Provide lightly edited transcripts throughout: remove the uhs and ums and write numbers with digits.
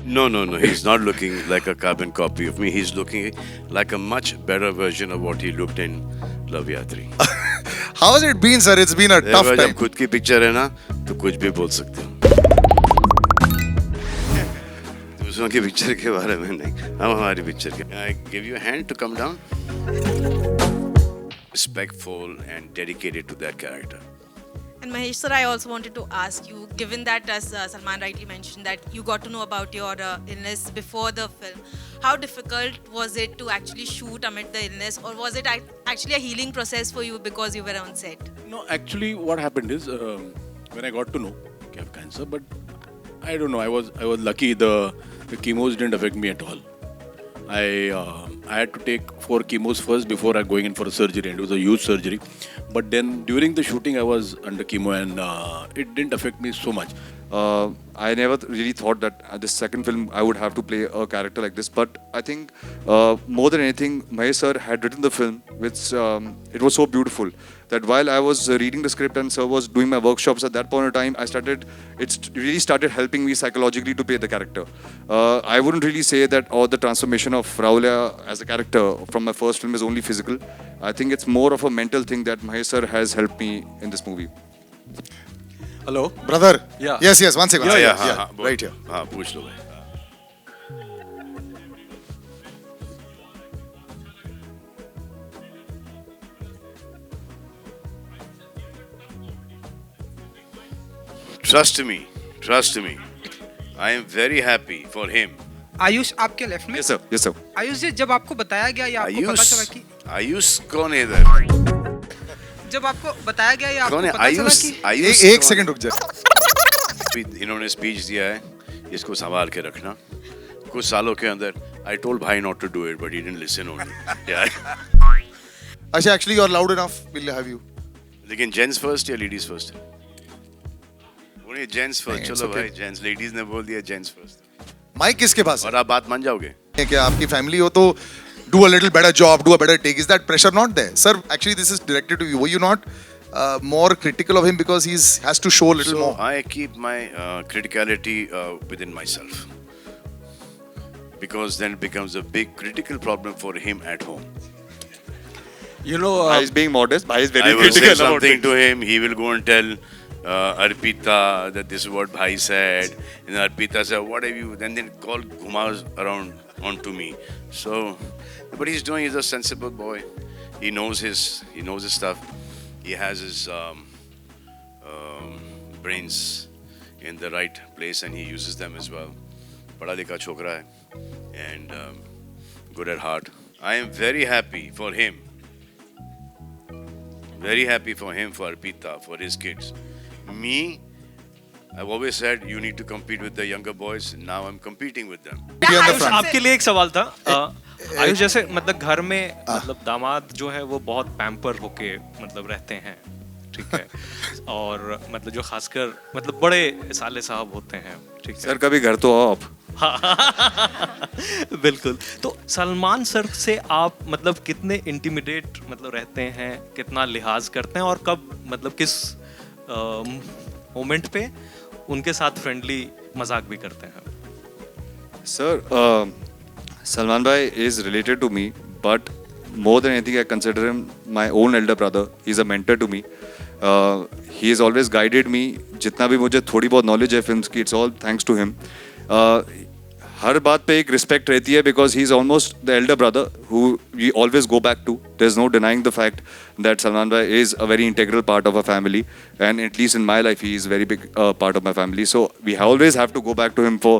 No, no, no. He's not looking like a carbon copy of me. He's looking like a much better version of what he looked in Love Yatri. How has it been, sir? It's been a tough देखो, जब time. खुद की picture है ना तो कुछ भी बोल सकते हो. दूसरों की पिक्चर के बारे में नहीं, हम हमारी पिक्चर के. I give you a hand to come down. Respectful and dedicated to that character. And Mahesh sir, I also wanted to ask you, given that as Salman rightly mentioned that you got to know about your illness before the film, how difficult was it to actually shoot amid the illness, or was it actually a healing process for you because you were on set? No, actually, what happened is when I got to know I have cancer, but I don't know. I was lucky. The chemos didn't affect me at all. I had to take 4 chemos first before I going in for a surgery, and it was a huge surgery. But then during the shooting, I was under chemo, and it didn't affect me so much. I never really thought that this second film I would have to play a character like this. But I think more than anything, Mahesh sir had written the film, which it was so beautiful that while I was reading the script and sir was doing my workshops at that point in time, it really started helping me psychologically to play the character. I wouldn't really say that the transformation of Raulia as a character from my first film is only physical. I think it's more of a mental thing that Mahesh sir has helped me in this movie. Hello. Brother. Yeah. Yes. One second. Yeah, हाँ, बोल. Right here. हाँ, पूछ लो भाई. Trust me. I am very happy for him. Ayush आपके left में. Yes sir. Yes sir. Ayush जी, जब आपको बताया गया या आपको पता चला कि आयुष कौन है इधर? जब आपको बताया गया या आपको कौन है पता चला आयुष? कि आयुष एक कौन सेकंड है? रुक जा. इन्होंने स्पीच दिया है, इसको संभाल के रखना. कुछ सालों के अंदर I told भाई not to do it, but he didn't listen only. Yeah. Asha, actually you're loud enough. We'll have you. लेकिन जेंट्स फर्स्ट या लेडीज फर्स्ट? बोलिए जेंट्स फर्स्ट. नहीं, चलो it's भाई, okay. जेंट्स. लेडीज ने बोल दिया जेंट्स फर्स्ट. माइक किसके पास और आप बात मान जाओगे? है? क्या आपकी फैमिली हो तो do a little better job, do a better take. Is that pressure not there? Sir, actually this is directed to you. Were you not more critical of him because has to show a little So more? I keep my criticality within myself, because then it becomes a big critical problem for him at home. You know, Bhai is being modest. Bhai is very I will say critical about something it. to him, he will go and tell Arpita that this is what Bhai said, and Arpita said, what have you, then call Ghumas around onto me. So, but he's a sensible boy. He knows his stuff. He has his brains in the right place, and he uses them as well. Pada likha chokra hai, and good at heart. I am very happy for him. Very happy for him, for Arpita, for his kids. Me, I've always said you need to compete with the younger boys. Now I'm competing with them. Be on the Ayush front. आपके लिए एक सवाल था. आयुष जैसे मतलब घर में मतलब दामाद जो है वो बहुत पैम्पर होके मतलब रहते हैं, ठीक है, और मतलब जो खासकर मतलब बड़े साले साहब होते हैं, ठीक है. Sir, कभी घर तो आओ आप. बिल्कुल. तो सलमान सर से आप मतलब कितने इंटिमिडेट मतलब रहते हैं, कितना लिहाज करते हैं, और कब मतलब किस मोमेंट पे उनके साथ फ्रेंडली मजाक भी करते हैं? Sir, Salman Bhai is related to me, but more than anything, I consider him my own elder brother. He's a mentor to me. He has always guided me. जितना भी मुझे थोड़ी बहुत knowledge है films की, it's all thanks to him. हर बात पे एक respect रहती है because he's almost the elder brother who we always go back to. There's no denying the fact that Salman Bhai is a very integral part of our family, and at least in my life, he is a very big part of my family. So we always have to go back to him for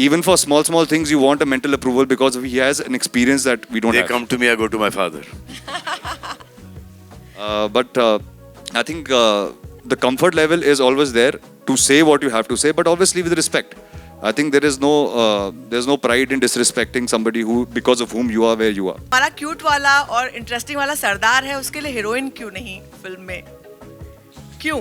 even for small things. You want a mental approval because he has an experience that we don't They have. come to me, I go to my father. But I think the comfort level is always there to say what you have to say, but obviously with respect. I think there's no pride in disrespecting somebody who because of whom you are where you are. हमारा cute वाला और interesting वाला सरदार है, उसके लिए heroine क्यों नहीं film में? क्यों?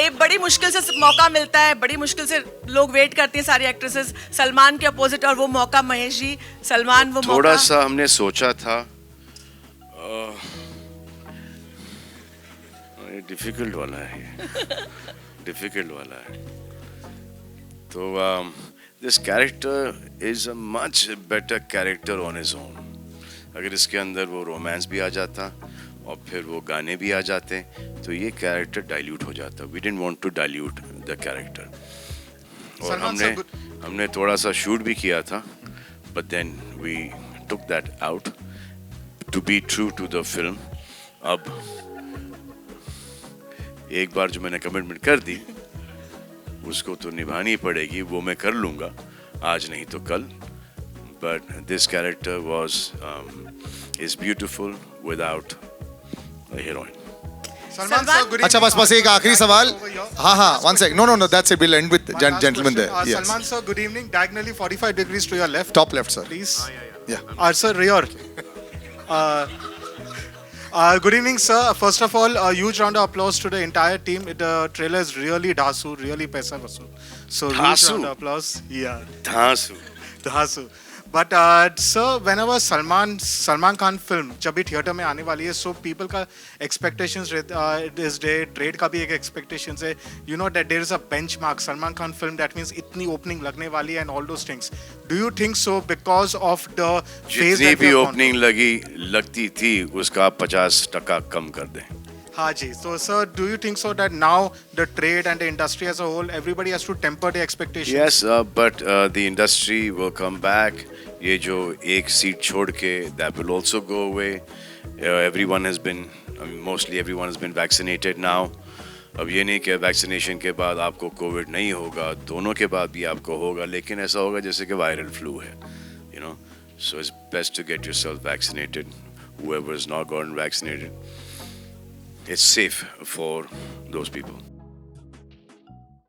एक बड़ी मुश्किल से मौका मिलता है, बड़ी मुश्किल से लोग वेट करती हैं सारी एक्ट्रेसेस, सलमान के अपोजिट, और वो मौका महेश जी, सलमान वो थोड़ा मौका सा हमने सोचा था. डिफिकल्ट वाला है, डिफिकल्ट वाला है. तो This character is a much better character on his own. अगर इसके अंदर वो रोमांस भी आ जाता और फिर वो गाने भी आ जाते तो ये कैरेक्टर डाइल्यूट हो जाता. We didn't want to dilute the character. और सलमान हमने सर, हमने थोड़ा सा शूट भी किया था, but then we took that out to be true to the film. अब एक बार जो मैंने कमिटमेंट कर दी उसको तो निभानी पड़ेगी, वो मैं कर लूँगा, आज नहीं तो कल. But this character is beautiful without a heroine. Salman sir, अच्छा बस एक आखिरी सवाल. हाँ, one sec. No, that's it. We'll end with gentleman there. Yes. Salman sir, good evening. Diagonally 45 degrees to your left. Top left, sir. Please. Yeah. Sir, Rior. Good evening, sir. First of all, a huge round of applause to the entire team. The trailer is really dhasu, really paisa vasool. So huge Dhasu? round of applause. Yeah, धांसू. dhasu. But sir, whenever Salman Khan film जब भी theatre में आने वाली है, so people का expectations this day, trade का भी एक expectations है. You know that there is a benchmark Salman Khan film, that means इतनी opening लगने वाली है and all those things. Do you think so because of the phase जितनी that we भी have gone ओपनिंग लगती थी उसका 50% कम कर दें. हाँ जी. So sir, do you think so that now the trade and the industry as a whole, everybody has to temper the expectations? Yes, but the industry will come back. ये जो एक seat छोड़ के that will also go away. Everyone has been, mostly everyone has been vaccinated now. अब ये नहीं कि vaccination के बाद आपको कोविड नहीं होगा, दोनों के बाद भी आपको होगा, लेकिन ऐसा होगा जैसे कि वायरल फ्लू है, you know. So it's best to get yourself vaccinated. Whoever is not gotten vaccinated, it's safe for those people.